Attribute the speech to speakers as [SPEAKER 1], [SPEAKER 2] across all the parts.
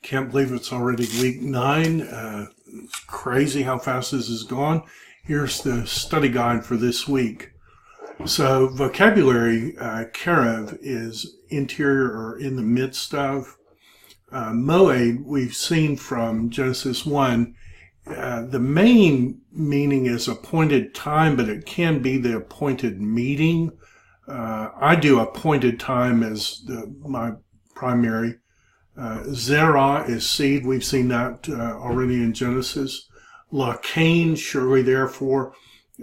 [SPEAKER 1] Can't believe it's already week 9. It's crazy how fast this has gone. Here's the study guide for this week. So vocabulary, Karev is interior or in the midst of. Moed, we've seen from Genesis 1. The main meaning is appointed time, but it can be the appointed meeting. I do appointed time as my primary. Zerah is seed. We've seen that already in Genesis. Lakain, surely therefore,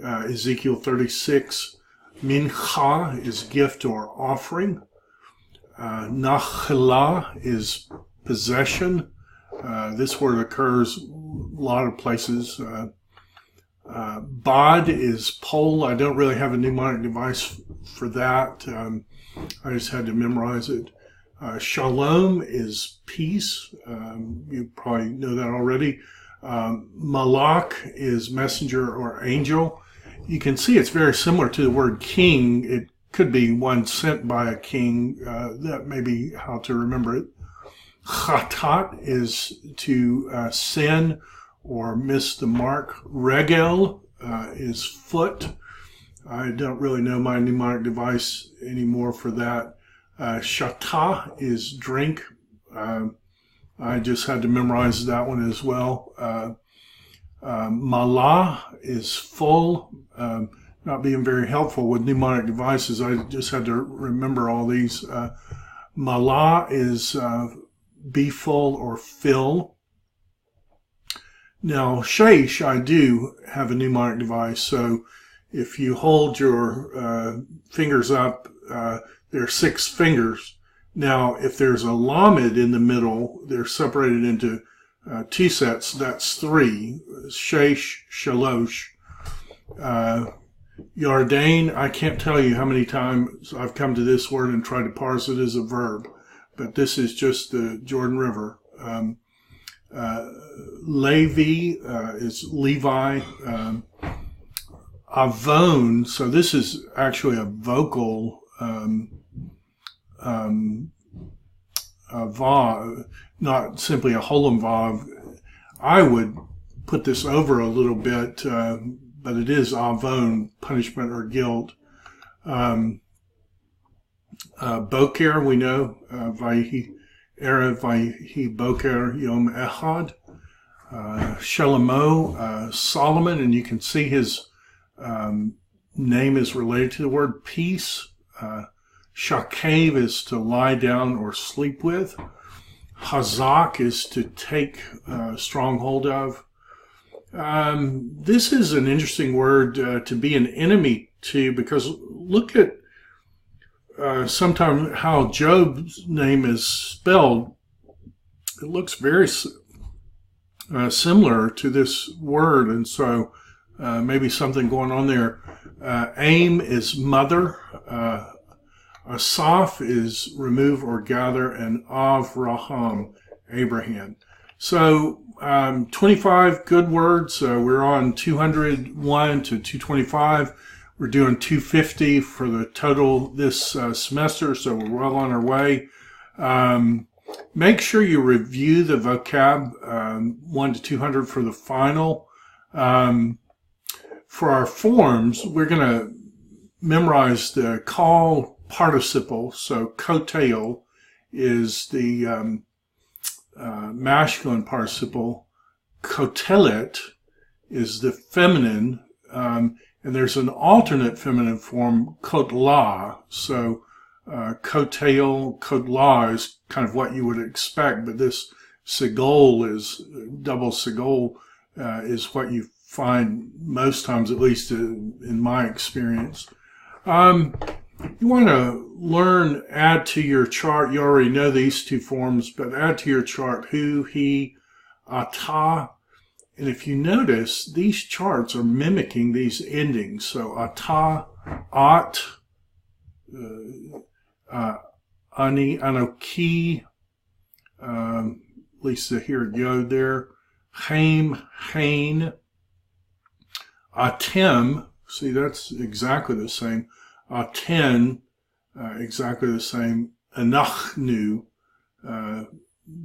[SPEAKER 1] Ezekiel 36. Mincha is gift or offering. Nachla is possession. This word occurs a lot of places. Bod is pole. I don't really have a mnemonic device for that. I just had to memorize it. Shalom is peace. You probably know that already. Malak is messenger or angel. You can see it's very similar to the word king. It could be one sent by a king. That may be how to remember it. Chatat is to sin or miss the mark. Regel is foot. I don't really know my mnemonic device anymore for that. Shata is drink. I just had to memorize that one as well. Malah is full. Not being very helpful with mnemonic devices. I just had to remember all these. Malah is be full or fill. Now, Sheish, I do have a mnemonic device. So if you hold your fingers up, there are 6 fingers. Now, if there's a lamed in the middle, they're separated into 2 sets. That's 3. Sheish, Shalosh. Yardain, I can't tell you how many times I've come to this word and tried to parse it as a verb, but this is just the Jordan River. Levi is Levi. Avon, so this is actually a vocal vav, not simply a holem vav. I would put this over a little bit, but it is avon, punishment or guilt. Boker, we know, Vayhi Erev, Vayhi Boker Yom Echad. Shalomo, Solomon, and you can see his name is related to the word peace. Shakev is to lie down or sleep with. Hazak is to take stronghold of. This is an interesting word to be an enemy to, because look at sometimes how Job's name is spelled. It looks very similar to this word, and so maybe something going on there. Aim is mother. Asaph is remove or gather, and Avraham, Abraham. So 25 good words. We're on 201 to 225. We're doing 250 for the total this semester, so we're well on our way. Make sure you review the vocab 1 to 200 for the final. For our forms, we're going to memorize the call participle. So kotel is the masculine participle. Kotelet is the feminine. And there's an alternate feminine form, kotla. So kotel, kotla is kind of what you would expect, but this segol is, double segol is what you find most times, at least in my experience. You want to learn, add to your chart. You already know these 2 forms, but add to your chart hu, he, ata. And if you notice, these charts are mimicking these endings. So ata, at, ani, anoki, at least here yod there, haim, hain, atem. See, that's exactly the same. Aten, exactly the same. Anachnu,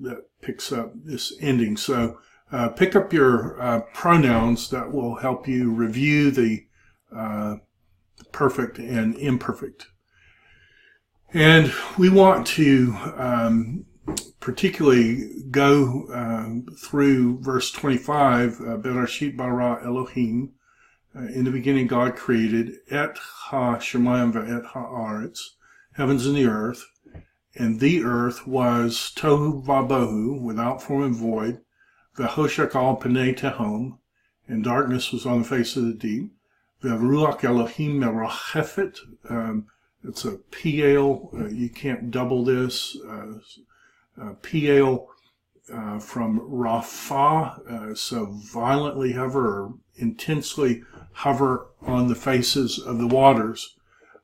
[SPEAKER 1] that picks up this ending. So pick up your pronouns that will help you review the perfect and imperfect. And we want to particularly go through verse 25, Bereshit bara Elohim. In the beginning God created et ha-shemayim ve'et ha'aretz, heavens and the earth. And the earth was tohu vabohu, without form and void, ve'hoshek al panei tehom, and darkness was on the face of the deep. Ve'ruach Elohim merachefet, it's a piel, you can't double this, piel from rafa, so violently hover, or intensely hover on the faces of the waters.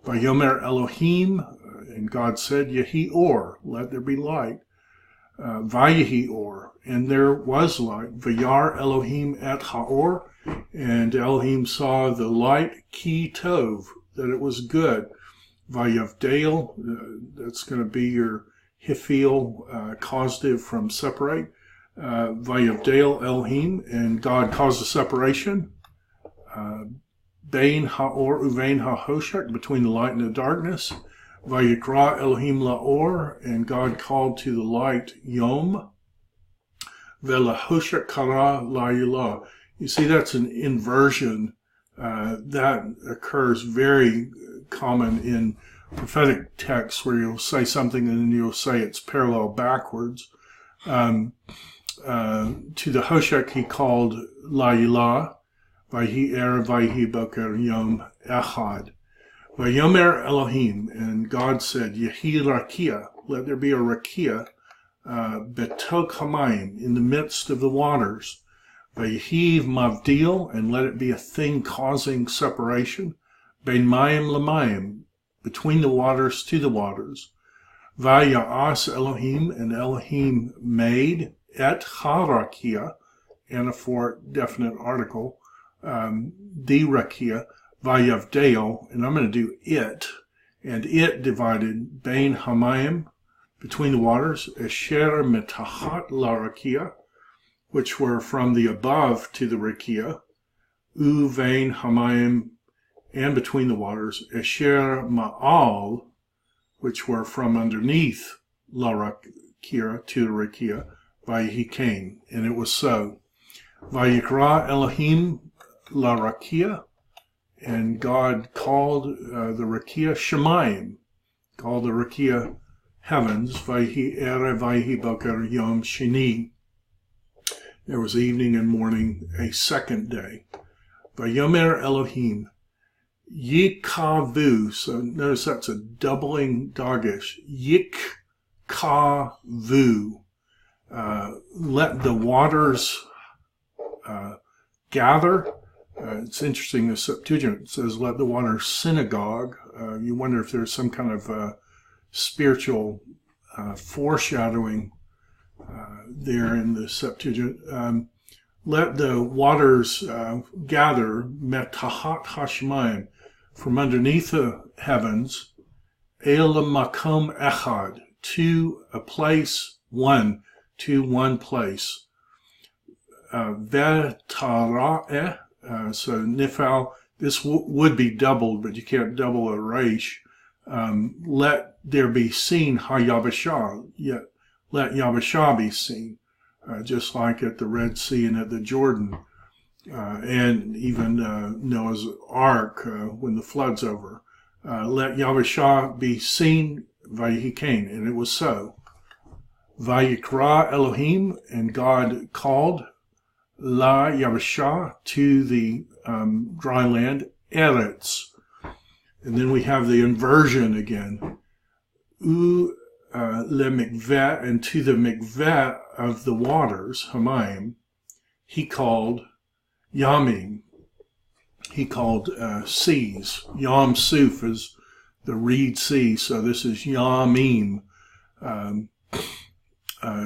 [SPEAKER 1] Vayomer Elohim, and God said, Yehi or, let there be light. Vayehi or, and there was light. Vayar Elohim et haor, and Elohim saw the light, ki tov, that it was good. Vayavdale, that's going to be your hifil causative from separate. Vayavdale Elohim, and God caused a separation. Bein haor uvein hahoshek, between the light and the darkness. Vayikra Elohim laor, and God called to the light Yom. Velahoshek kara la'ilah. You see, that's an inversion that occurs very common in prophetic texts, where you'll say something and then you'll say it's parallel backwards. To the Hoshek he called la'ilah. Vayhi er vayhi boker yom echad. Vayomer Elohim, and God said, Yehi rakia, let there be a rakia, betok hamayim, in the midst of the waters. Vayehiv mavdil, and let it be a thing causing separation. Bein mayim lamayim, between the waters to the waters. Vaya'as Elohim, and Elohim made et harakia, anaphoric definite article, the rakia, Vayavdale, and I'm going to do it, and it divided Bein Hamayim, between the waters, Esher Metahat La Rakia, which were from the above to the Rakia, Uvein Hamayim, and between the waters, Esher Ma'al, which were from underneath La Rakia to the Rakia, Vayikain, and it was so. Vayikra Elohim La Rakia, and God called the Rakia Shemayim, called the Rakia heavens, Vayhi ere vayhi boker yom sheni. There was evening and morning, a second day. Vayomer Elohim, Yikavu, so notice that's a doubling dogish, Yikavu, let the waters gather. It's interesting, the Septuagint says, let the water synagogue. You wonder if there's some kind of spiritual foreshadowing there in the Septuagint. Let the waters gather, metahat hashmayim, from underneath the heavens, el makom echad, to a place, to one place. Ve'tara'eh, so nifal, this would be doubled, but you can't double a resh. Let there be seen ha-yabashah, yet let Yabashah be seen, just like at the Red Sea and at the Jordan, and even Noah's Ark when the flood's over. Let Yabashah be seen, Vayikain, and it was so. Vayikra Elohim, and God called La Yabashah, to the dry land, Eretz. And then we have the inversion again. U le mikveh, and to the mikveh of the waters, Hamayim, he called Yamim. He called seas. Yam Suf is the reed sea, so this is Yamim.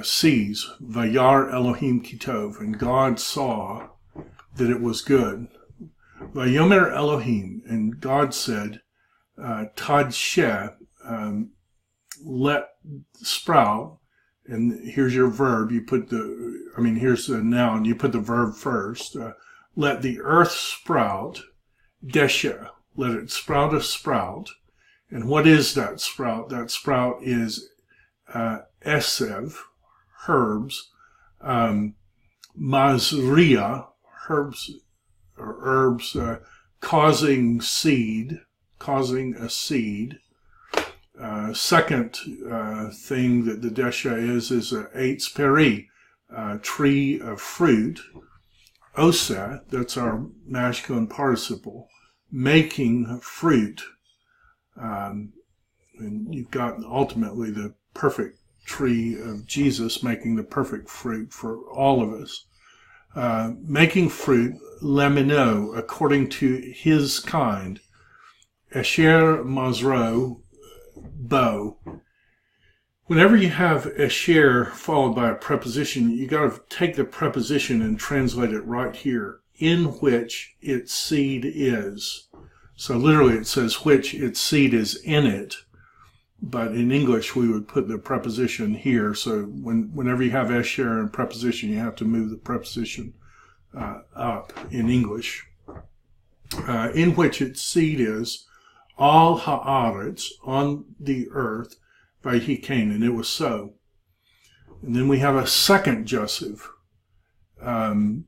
[SPEAKER 1] Seas, Vayar Elohim Kitov, and God saw that it was good. Vayomer Elohim, and God said, Tad Sheh, let sprout, And here's your verb. Here's the noun. You put the verb first. Let the earth sprout, desha. Let it sprout a sprout. And what is that sprout? That sprout is esev, herbs, mazria, herbs causing a seed. Second thing that the desha is a eitz peri, tree of fruit. Osa, that's our masculine participle, making fruit. And you've got ultimately the perfect tree of Jesus making the perfect fruit for all of us. Making fruit, lemino, according to his kind. Esher mazro, bow. Whenever you have esher followed by a preposition, you got to take the preposition and translate it right here, in which its seed is. So literally it says which its seed is in it, but in English we would put the preposition here. So whenever you have esher and preposition, you have to move the preposition up in English. In which its seed is, al haaretz, on the earth, vayhiken, and it was so. And then we have a second Joseph. And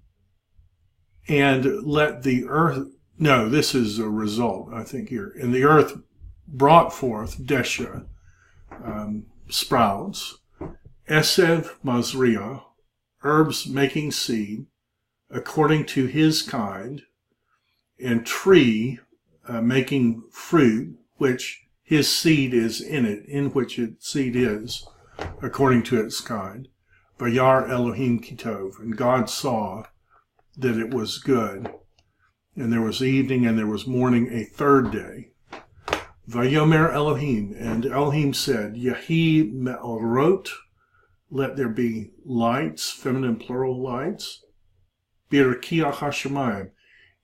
[SPEAKER 1] let the earth, no, this is a result, I think here. And the earth brought forth desha, sprouts, esev mazria, herbs making seed, according to his kind, and tree making fruit, which his seed is in it, in which its seed is, according to its kind. Vayar Elohim kitov, and God saw that it was good. And there was evening and there was morning, a third day. Vayomer Elohim, and Elohim said, Yahi me'orot, let there be lights, feminine plural lights, birakia hashemayim,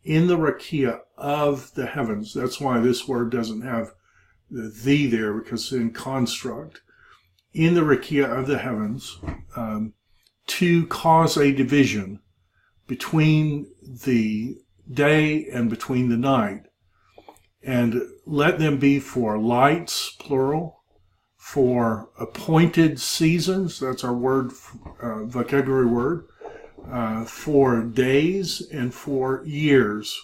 [SPEAKER 1] in the rakia of the heavens. That's why this word doesn't have the thee there, because it's in construct. In the rakia of the heavens, to cause a division between the day and between the night. And let them be for lights, plural, for appointed seasons, that's our word, vocabulary word, for days and for years.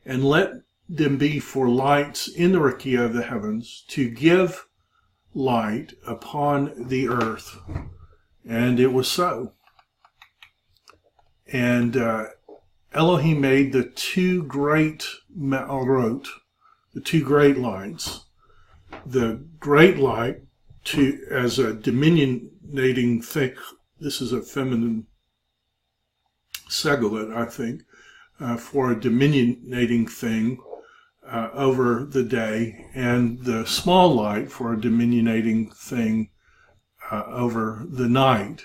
[SPEAKER 1] And let them be for lights in the rakia of the heavens, to give light upon the earth. And it was so. And Elohim made the two great me'orot, the two great lights. The great light as a dominating thing. This is a feminine segolet, I think, for a dominating thing over the day, and the small light for a dominating thing over the night.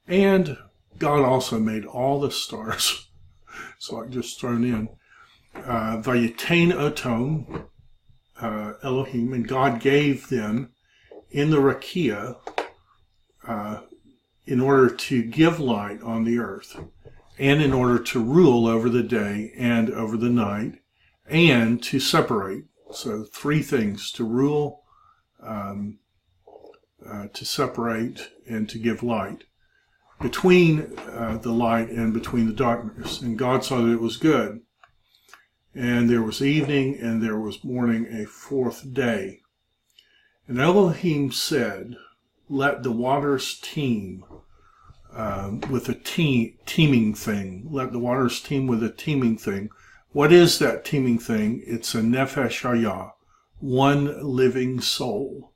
[SPEAKER 1] And God also made all the stars. So I just thrown in. Vayetain otom, Elohim, and God gave them in the rakia in order to give light on the earth, and in order to rule over the day and over the night, and to separate. So three things: to rule, to separate, and to give light between the light and between the darkness. And God saw that it was good. And there was evening and there was morning, a fourth day. And Elohim said, let the waters teem with a teeming thing. Let the waters teem with a teeming thing. What is that teeming thing? It's a nefesh hayah, one living soul.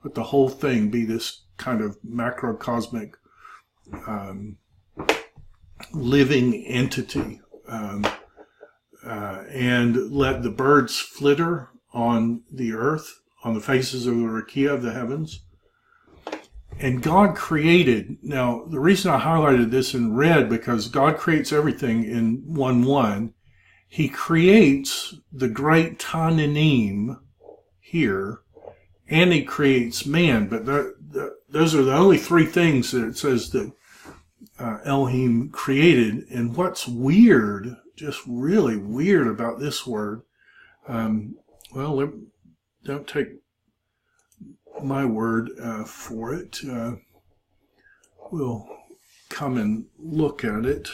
[SPEAKER 1] Let the whole thing be this kind of macrocosmic living entity. And let the birds flitter on the earth, on the faces of the rakia of the heavens. And God created, now the reason I highlighted this in red, because God creates everything in 1:1. He creates the great Tananim here, and he creates man, but those are the only three things that it says that Elohim created. And what's weird, just really weird about this word, well, don't take my word for it. We'll come and look at it.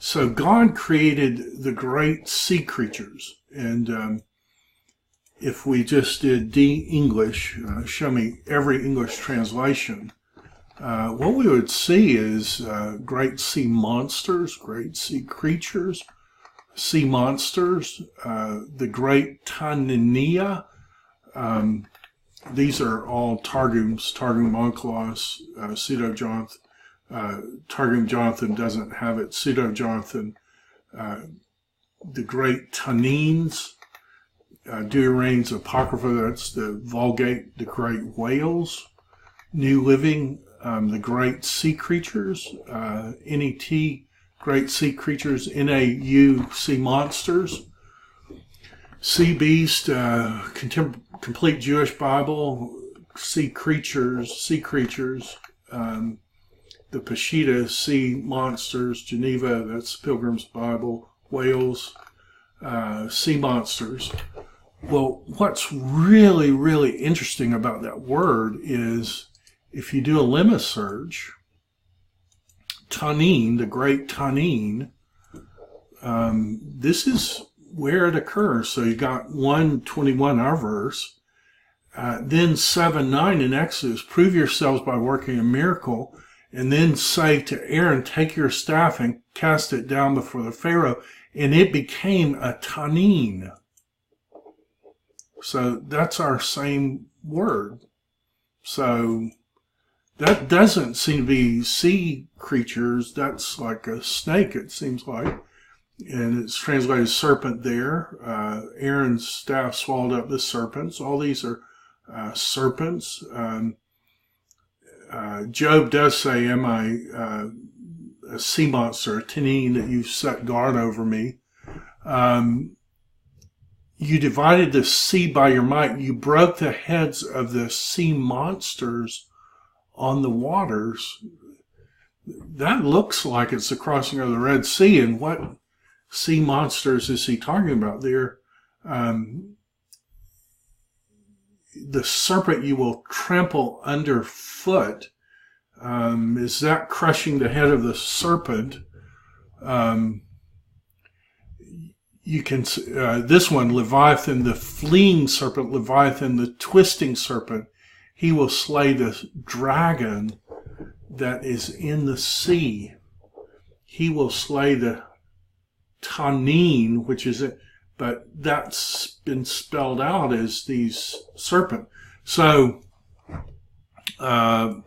[SPEAKER 1] So God created the great sea creatures, and if we just did D-English, show me every English translation, what we would see is great sea monsters, great sea creatures, sea monsters, the great Tanania. These are all Targums, Targum Onkelos, Pseudo-Jonathan. Targum Jonathan doesn't have it. Pseudo-Jonathan, the great Tanines, Douay-Rheims Apocrypha, that's the Vulgate, the great whales, New Living, the great sea creatures, NET, great sea creatures, NAU, sea monsters, Sea Beast, Complete Jewish Bible, sea creatures, the Peshitta, sea monsters, Geneva, that's Pilgrim's Bible, whales, sea monsters. Well, what's really, really interesting about that word is if you do a lemma search, Tanin, the great Tanin, this is where it occurs. So you got 1:21, our verse, then 7:9 in Exodus, prove yourselves by working a miracle, and then say to Aaron, take your staff and cast it down before the Pharaoh, and it became a Tanin. So that's our same word. So that doesn't seem to be sea creatures. That's like a snake, it seems like. And it's translated serpent there. Aaron's staff swallowed up the serpents. All these are serpents. Job does say, am I a sea monster, a Tanin, that you've set guard over me? You divided the sea by your might. You broke the heads of the sea monsters on the waters. That looks like it's the crossing of the Red Sea. And what sea monsters is he talking about there? The serpent you will trample underfoot. Is that crushing the head of the serpent? You can, this one, Leviathan, the fleeing serpent, Leviathan, the twisting serpent, he will slay the dragon that is in the sea. He will slay the Tanin, which is it, but that's been spelled out as these serpent. So, bottom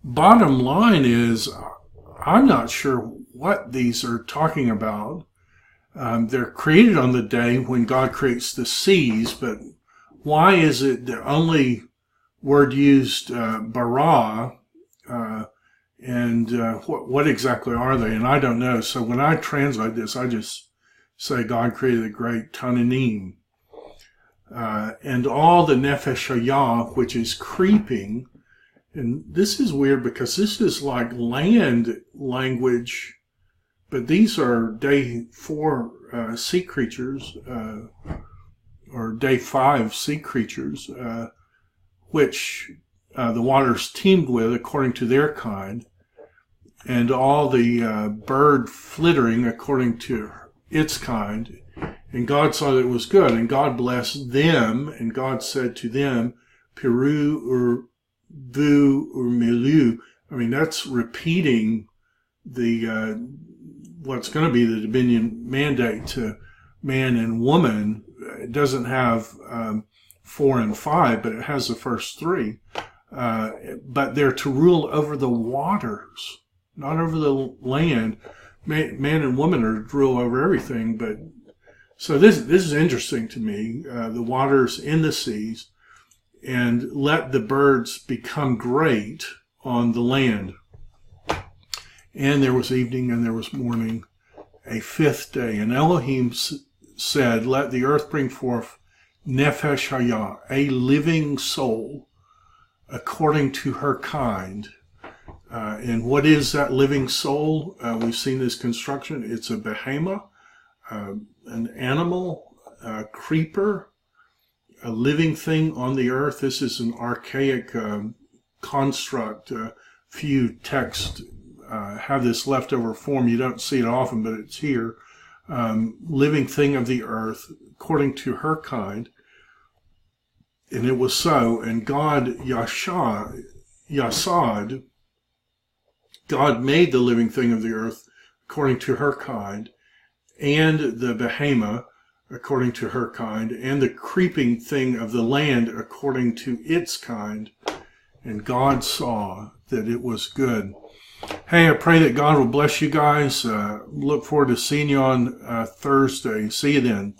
[SPEAKER 1] line is, I'm not sure what these are talking about. They're created on the day when God creates the seas, but why is it the only word used, bara, and what exactly are they? And I don't know. So when I translate this, I just say God created the great Tananim. And all the Nefesh Hayah, which is creeping. And this is weird because this is like land language, but these are day 4 sea creatures, or day 5 sea creatures, which the waters teemed with according to their kind, and all the bird flittering according to its kind. And God saw that it was good, and God blessed them, and God said to them, Peru or Vu or Milu. I mean, that's repeating the what's going to be the dominion mandate to man and woman. It doesn't have 4 and 5, but it has the first 3. But they're to rule over the waters, not over the land. Man and woman are to rule over everything. But so this is interesting to me. The waters in the seas, and let the birds become great on the land. And there was evening and there was morning, a 5th day. And Elohim said, let the earth bring forth Nefesh Hayah, a living soul, according to her kind. And what is that living soul? We've seen this construction. It's a behemoth, an animal, a creeper, a living thing on the earth. This is an archaic construct. Few texts have this leftover form. You don't see it often, but it's here. Living thing of the earth, according to her kind. And it was so. And God, Yasad, God made the living thing of the earth according to her kind, and the behemoth according to her kind, and the creeping thing of the land according to its kind. And God saw that it was good. Hey, I pray that God will bless you guys. Look forward to seeing you on Thursday. See you then.